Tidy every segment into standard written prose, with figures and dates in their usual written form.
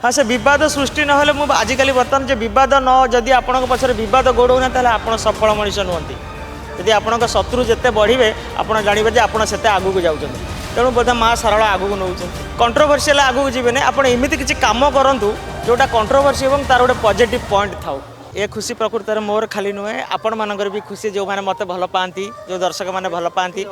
हाँ से बद सृष्टि ना मुझे आजिकल बर्तमान जो बद न जदि आपण पचर बद गोड़ना तेल आप सफल मनीष नुहति यदि आपण शत्रु जिते बढ़े आप जानवे जे आप से आगू जाऊँ तेणु बोधे माँ सारा आगू नौ कंट्रोवर्सील आगू जी ना आप एमती किसी कम करूँ जोटा कंट्रोवर्सी और तार गोटे पॉजिटिव पॉइंट थाउ ये खुशी प्रकृत में मोर खाली नुहे आपण मानकर भी खुशी जो मैंने मत भल पाती जो दर्शक मैंने भल पाती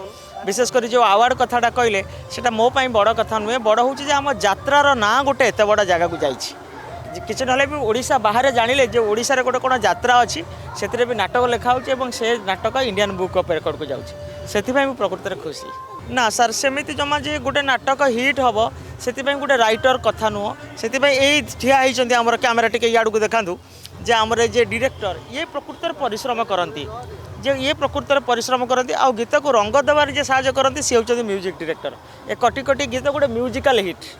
विशेषकर जो आवार्ड कथाटा कहले से मोपाई बड़ कथा नुहे बड़ हूँ आम यात्रार ना गोटे एत बड़ जगह को जाइए किसी ना भी ओडिशा बाहर जानिले जो ओडिशा रे गोटे कौन यात्रा अच्छी से भी नाटक लिखा से नाटक इंडियन बुक ऑफ रेकॉर्ड को जाऊँगी से प्रकृत में खुशी ना सर सेमती जमा जे गोटे नाटक हिट हम से गोटे राइटर कथा नुह से ठिया होती आम कैमेरा टी इाड़ को देखा जे आमर जे डायरेक्टर ये प्रकृत में परिश्रम करती जे ये प्रकृत में परिश्रम करती आ गीत को रंग देवार जे साहाय्य करती सी हूँ म्यूजिक डायरेक्टर ए कटी कटी गीत गोटे म्यूजिकल हिट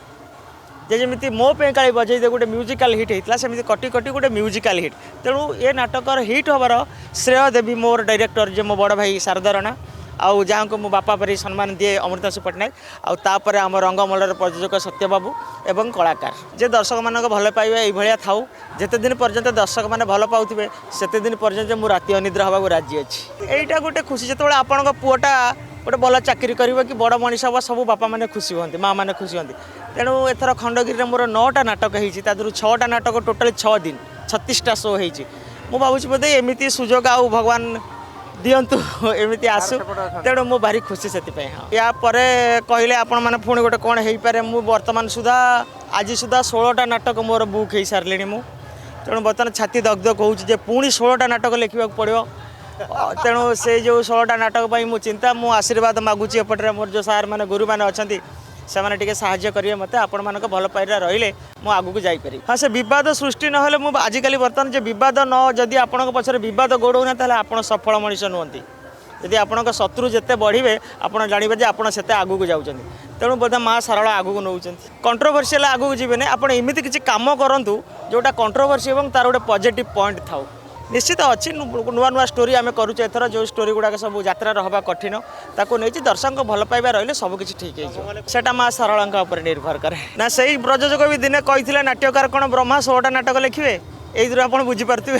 जमी मो पे काली बजे गोटे म्यूजिकल हिट होता सेमती कटी कटी गोटे म्यूजिकल हिट तेणु ये नाटकर हिट हबार श्रेय देवी मोर डायरेक्टर जे मो बड़ भाई शारदा राणा आउ जहाँ को मो बापा पर सम्मान दिए अमृता पट्टनायक आउे आम रंगमल्लर प्रयोजक सत्यबाबू एवं कलाकार जे दर्शक मान भल पाइबा ये थाऊ जिते दिन पर्यंत दर्शक मैंने भल पाऊे से दिन पर्यंत मुझे राति अनिद्रा हाँ राजी अच्छी यहीटा गोटे खुशी जो आपण पुआटा गोटे भल चाकरी कर कि बड़ मनीष हम सब बापा मैंने खुशी हमें माँ मैंने खुशी हमें तेणु एथर खंडगिरी मोर 9टा नाटक हो 6टा नाटक टोटाल 6 दिन 36टा शो हो भावुँ बोधे एमती सुजोग आउ भगवान दिंतु एमती आसू तेणु मु भारी खुशी से या कहले आपण मैंने पुणी गोटे कौन हो पारे मु बर्तमान सुधा आज सुधा 16टा नाटक मोर बुक हो सारे मु तेणु बर्तमान छाती दगदग हो पुणी 16टा नाटक लिखा पड़ो तेणु से जो 16टा नाटक मु चिंता मु आशीर्वाद मागुची एपटे मोर जो सार मैंने गुरु मैंने अच्छा से मैंने साहाय्य करेंगे मत आपण मान भल पाइरा रही मु आगू जापरि हाँ से बद सृष्टि ना मुझे आजिकल बर्तमान जो बद न जदि आपण पचर बद गोड़ना तेल आप सफल मनीष नुहति यदि आपण शत्रु जिते बढ़े आप जानवे जे आप से आगू जाऊँ तेणु बोधे माँ सारा आगू नौ कंट्रोवर्सील आगू जी ना आप एमती किसी कम करूँ जोटा कंट्रोवर्सी और तार गोटे पॉजिटिव पॉइंट थाउ निश्चित अच्छी नुआ नुआ स्टोरी आम करुचे एथर जो स्टोरी गुड़ाक सब यात्रा हवा कठिन ताको नहीं दर्शक भल पाइबा रही सबकि ठीक है माँ सारला उपर निर्भर करे ना से प्रयोजक भी दिने कही नाट्यकार कौन ब्रह्मा 16टा नाटक लिखे यही आप बुझीपारे।